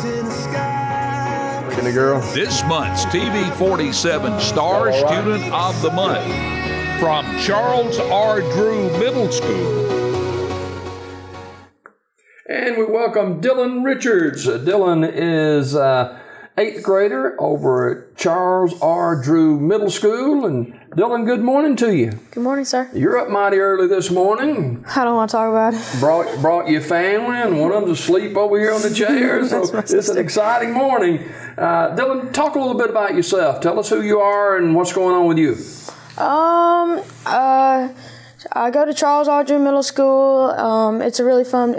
Can the girl? This month's TV 47 Star Student of the Month from Charles R. Drew Middle School. And we welcome Dylan Richards. Dylan is 8th grader over at Charles R. Drew Middle School. And Dylan, good morning to you. Good morning, sir. You're up mighty early this morning. I don't want to talk about it. Brought your family and one of them to sleep over here on the chair. So it's an exciting morning. Dylan, talk a little bit about yourself. Tell us who you are and what's going on with you. I go to Charles R. Drew Middle School. It's really fun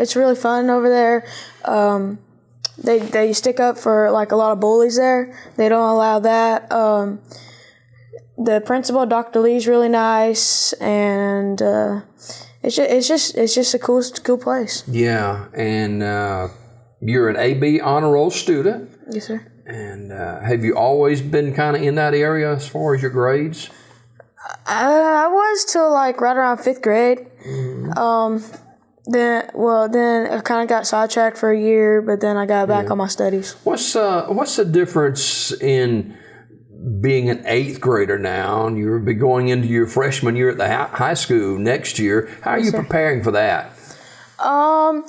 over there. They stick up for like a lot of bullies there. They don't allow that. The principal, Dr. Lee, is really nice, and it's just a cool place. Yeah, and you're an AB honor roll student. Yes, sir. And have you always been kind of in that area as far as your grades? I was till like right around 5th grade. Mm-hmm. Then I kind of got sidetracked for a year, but then I got back on my studies. What's the difference in being an 8th grader now, and you'll be going into your freshman year at the high school next year? How are you preparing for that? I'm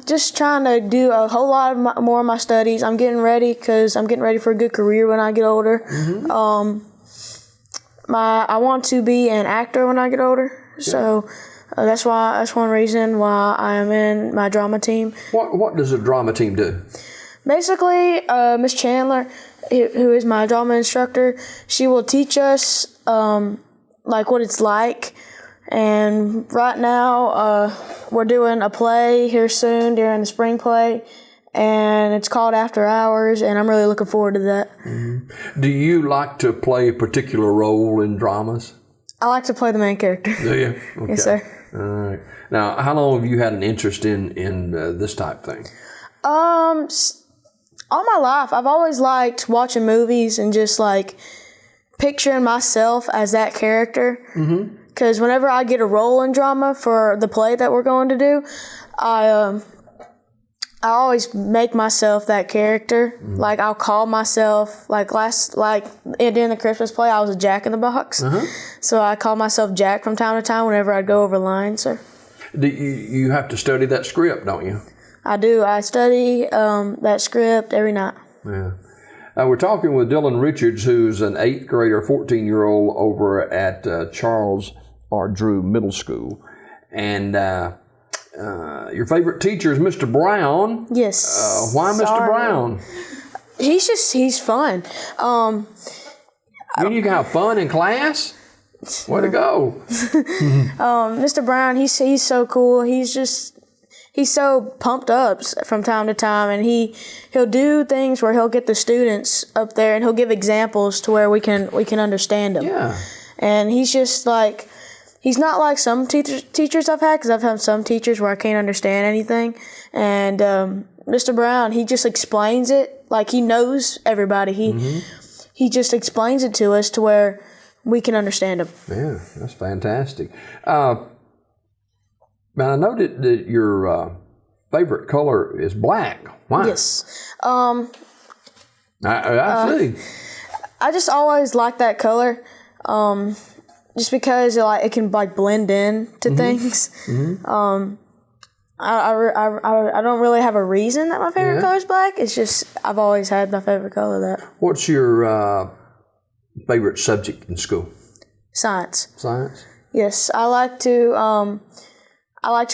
just trying to do a whole lot more of my studies. I'm getting ready because I'm getting ready for a good career when I get older. Mm-hmm. I want to be an actor when I get older, so that's one reason why I am in my drama team. What does a drama team do? Basically, Miss Chandler, who is my drama instructor, she will teach us like what it's like. And right now, we're doing a play here soon during the spring play, and it's called After Hours, and I'm really looking forward to that. Mm-hmm. Do you like to play a particular role in dramas? I like to play the main character. Do you? Okay. Yes, sir. All right. Now, how long have you had an interest in this type thing? All my life, I've always liked watching movies and just like picturing myself as that character. Mm-hmm. Because whenever I get a role in drama for the play that we're going to do, I always make myself that character. Mm-hmm. Like I'll call myself during the Christmas play, I was a Jack in the Box. Uh-huh. So I call myself Jack from time to time whenever I'd go over lines. You have to study that script, don't you? I do. I study that script every night. Yeah. We're talking with Dylan Richards, who's an 8th grader, 14-year-old over at Charles R. Drew Middle School. And your favorite teacher is Mr. Brown. Yes. Why Mr. Brown? He's fun. You can have fun in class? Way to go. Mr. Brown, he's so cool. He's so pumped up from time to time, and he'll do things where he'll get the students up there and he'll give examples to where we can understand them. Yeah. And he's just like, he's not like some teachers I've had, because I've had some teachers where I can't understand anything. And Mr. Brown, he just explains it like he knows everybody. He just explains it to us to where we can understand him. Yeah, that's fantastic. Now, I know that your favorite color is black. Why? Yes. I see. I just always like that color, just because it can like blend in to things. Mm-hmm. I don't really have a reason that my favorite color is black. It's just I've always had my favorite color. That. What's your favorite subject in school? Science. Science. Yes, I like to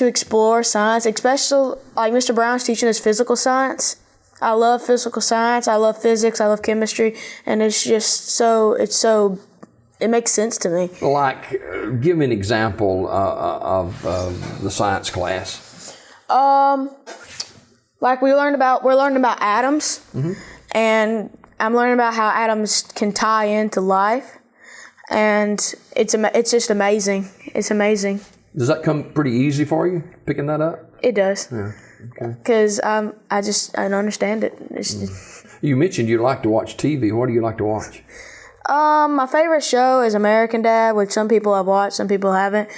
explore science, especially like Mr. Brown's teaching us physical science. I love physical science. I love physics. I love chemistry, and it's just it makes sense to me. Like, give me an example of the science class. Like we're learning about atoms, and I'm learning about how atoms can tie into life, and it's just amazing. It's amazing. Does that come pretty easy for you, picking that up? It does. Yeah. Okay. Because I don't understand it. You mentioned you like to watch TV. What do you like to watch? My favorite show is American Dad, which some people have watched, some people haven't.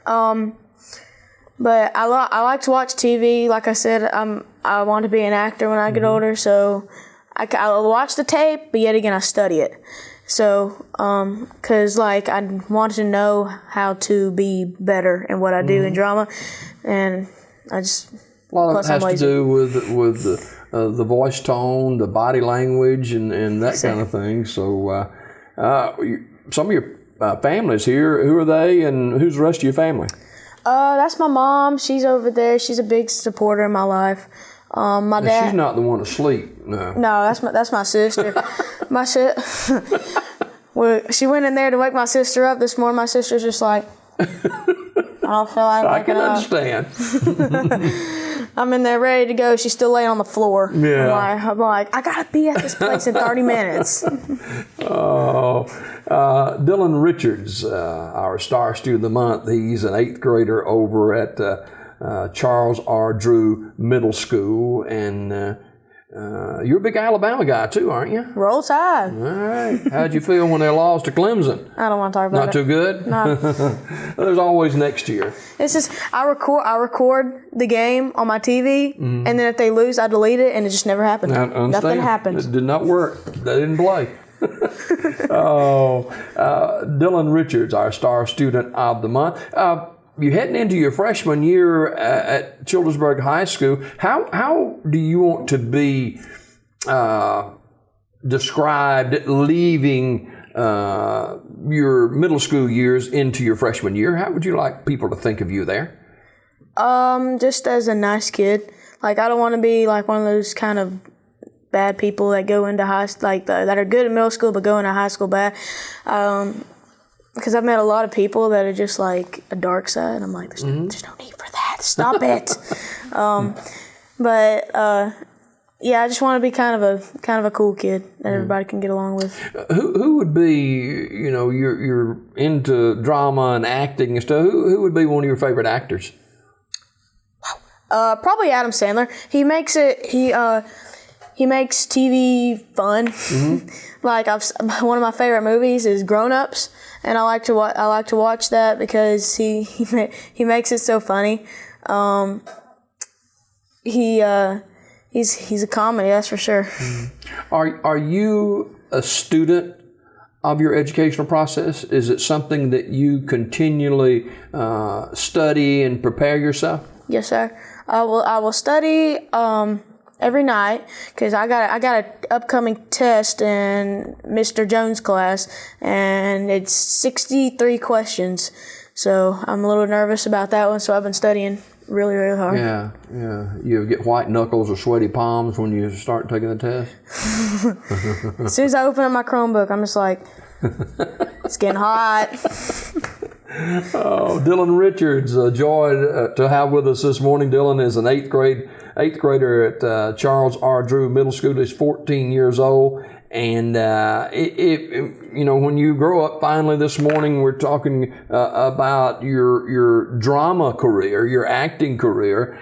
But I like to watch TV. Like I said, I want to be an actor when I get older, so I'll watch the tape, but yet again I study it. So, cause like I want to know how to be better in what I do in drama, and I just a lot of it has to do with the voice tone, the body language, and that kind of thing. So, some of your families here, who are they, and who's the rest of your family? That's my mom. She's over there. She's a big supporter in my life. My dad. She's not the one asleep. No. No, that's my sister. Well, she went in there to wake my sister up this morning. My sister's just like, I don't feel like waking up. I can understand. I'm in there ready to go. She's still laying on the floor. Yeah. I'm like, I gotta be at this place in 30 minutes. Dylan Richards, our Star Student of the Month. He's an 8th grader over at Charles R. Drew Middle School, and you're a big Alabama guy too, aren't you? Roll Tide. All right. How'd you feel when they lost to Clemson? I don't want to talk about it. Not too good? No. There's always next year. It's just I record the game on my TV, and then if they lose, I delete it, and it just never happened. Nothing happened. It did not work. They didn't play. Dylan Richards, our Star Student of the Month. You're heading into your freshman year at Childersburg High School. How do you want to be described leaving your middle school years into your freshman year? How would you like people to think of you there? Just as a nice kid. Like, I don't want to be like one of those kind of bad people that go into that are good in middle school but go into high school bad. Because I've met a lot of people that are just like a dark side. I'm like, there's no need for that. Stop it. Yeah, I just want to be kind of a cool kid that everybody can get along with. Who would be, you're into drama and acting and stuff. Who would be one of your favorite actors? Probably Adam Sandler. He makes TV fun. Like one of my favorite movies is Grown Ups, and I like to watch that because he makes it so funny. He's a comedy, that's for sure. Are you a student of your educational process? Is it something that you continually study and prepare yourself? Yes, sir. I will study every night because I got an upcoming test in Mr. Jones' class, and it's 63 questions. So I'm a little nervous about that one. So I've been studying really, really hard. Yeah. You get white knuckles or sweaty palms when you start taking the test? As soon as I open up my Chromebook, I'm just like, it's getting hot. Oh, Dylan Richards, a joy to have with us this morning. Dylan is an 8th grader at Charles R. Drew Middle School. He's 14 years old. And, when you grow up finally this morning, we're talking about your drama career, your acting career.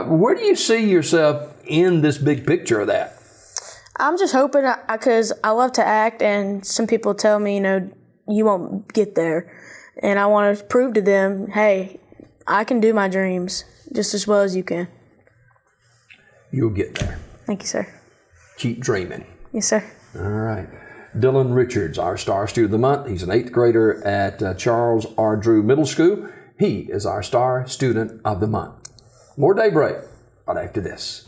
Where do you see yourself in this big picture of that? I'm just hoping, because I love to act, and some people tell me, you won't get there. And I want to prove to them, hey, I can do my dreams just as well as you can. You'll get there. Thank you, sir. Keep dreaming. Yes, sir. All right. Dylan Richards, our Star Student of the Month. He's an 8th grader at Charles R. Drew Middle School. He is our Star Student of the Month. More Daybreak right after this.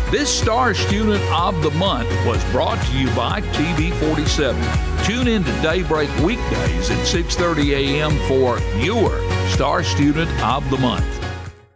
This Star Student of the Month was brought to you by TV47. Tune in to Daybreak weekdays at 6:30 a.m. for your Star Student of the Month.